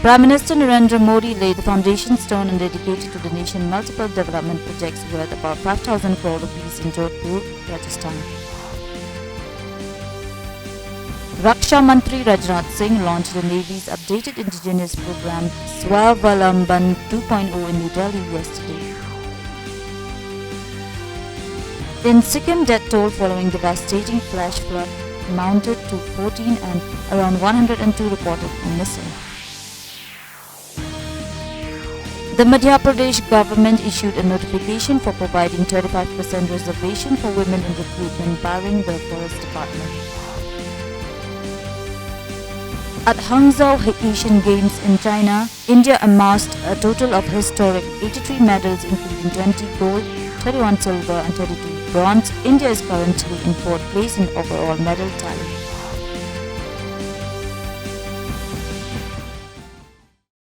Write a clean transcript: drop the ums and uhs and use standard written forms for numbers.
Prime Minister Narendra Modi laid the foundation stone and dedicated to the nation multiple development projects worth about 5,000 crore rupees in Jodhpur, Rajasthan. Raksha Mantri Rajnath Singh launched the Navy's updated indigenous program Swavalamban 2.0 in New Delhi yesterday. In Sikkim, death toll following devastating flash flood mounted to 14 and around 102 reported missing. The Madhya Pradesh government issued a notification for providing 35% reservation for women in recruitment, barring the Forest Department. At Hangzhou Asian Games in China, India amassed a total of historic 83 medals including 20 gold, 31 silver and 32 bronze. India is currently in fourth place in overall medal tally.